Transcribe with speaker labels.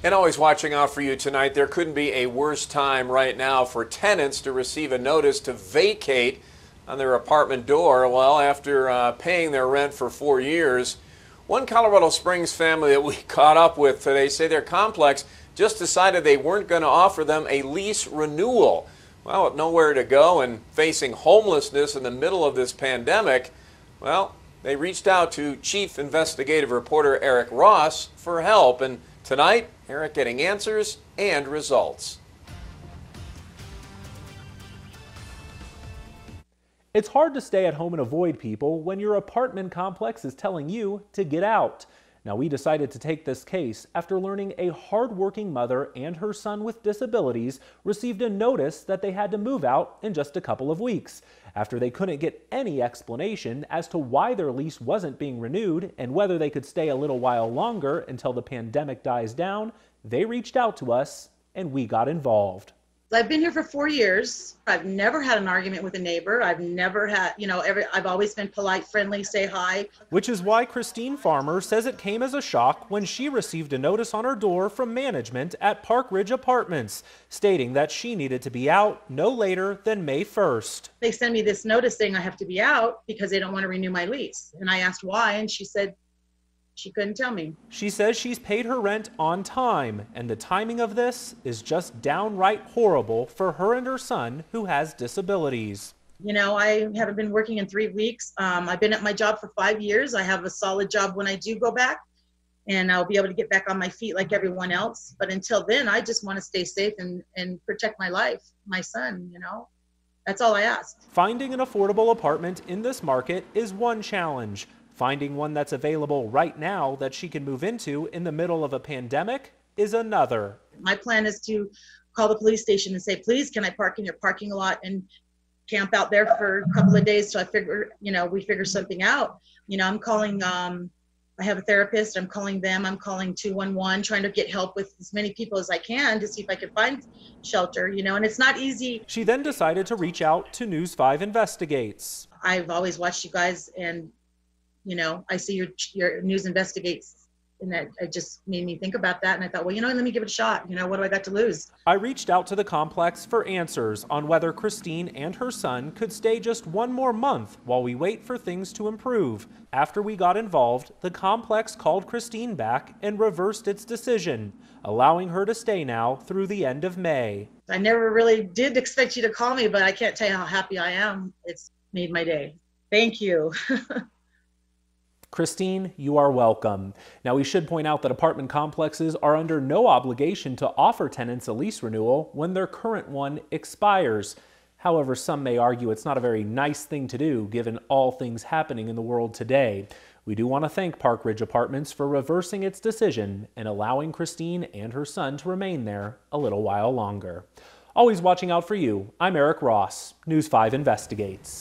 Speaker 1: And always watching out for you tonight, there couldn't be a worse time right now for tenants to receive a notice to vacate on their apartment door. Well, after paying their rent for 4 years, one Colorado Springs family that we caught up with today say their complex just decided they weren't going to offer them a lease renewal. Well, with nowhere to go and facing homelessness in the middle of this pandemic, well, they reached out to Chief Investigative Reporter Eric Ross for help. And tonight, Eric getting answers and results.
Speaker 2: It's hard to stay at home and avoid people when your apartment complex is telling you to get out. Now, we decided to take this case after learning a hard-working mother and her son with disabilities received a notice that they had to move out in just a couple of weeks. After they couldn't get any explanation as to why their lease wasn't being renewed and whether they could stay a little while longer until the pandemic dies down, they reached out to us and we got involved.
Speaker 3: I've been here for 4 years. I've never had an argument with a neighbor. I've never had, I've always been polite, friendly, say hi.
Speaker 2: Which is why Christine Farmer says it came as a shock when she received a notice on her door from management at Park Ridge Apartments, stating that she needed to be out no later than May 1st.
Speaker 3: They sent me this notice saying I have to be out because they don't want to renew my lease. And I asked why, and she said she couldn't tell me.
Speaker 2: She says she's paid her rent on time, and the timing of this is just downright horrible for her and her son who has disabilities.
Speaker 3: I haven't been working in 3 weeks. I've been at my job for 5 years. I have a solid job when I do go back, and I'll be able to get back on my feet like everyone else. But until then, I just want to stay safe and protect my life, my son, That's all I ask.
Speaker 2: Finding an affordable apartment in this market is one challenge. Finding one that's available right now that she can move into in the middle of a pandemic is another.
Speaker 3: My plan is to call the police station and say, please, can I park in your parking lot and camp out there for a couple of days till we figure something out. I'm calling, I have a therapist, I'm calling them, I'm calling 211, trying to get help with as many people as I can to see if I can find shelter, and it's not easy.
Speaker 2: She then decided to reach out to News 5 Investigates.
Speaker 3: I've always watched you guys, and I see your News Investigates, and that it just made me think about that. And I thought, well, let me give it a shot. What do I got to lose?
Speaker 2: I reached out to the complex for answers on whether Christine and her son could stay just one more month while we wait for things to improve. After we got involved, the complex called Christine back and reversed its decision, allowing her to stay now through the end of May.
Speaker 3: I never really did expect you to call me, but I can't tell you how happy I am. It's made my day. Thank you.
Speaker 2: Christine, you are welcome. Now, we should point out that apartment complexes are under no obligation to offer tenants a lease renewal when their current one expires. However, some may argue it's not a very nice thing to do given all things happening in the world today. We do want to thank Park Ridge Apartments for reversing its decision and allowing Christine and her son to remain there a little while longer. Always watching out for you, I'm Eric Ross, News 5 Investigates.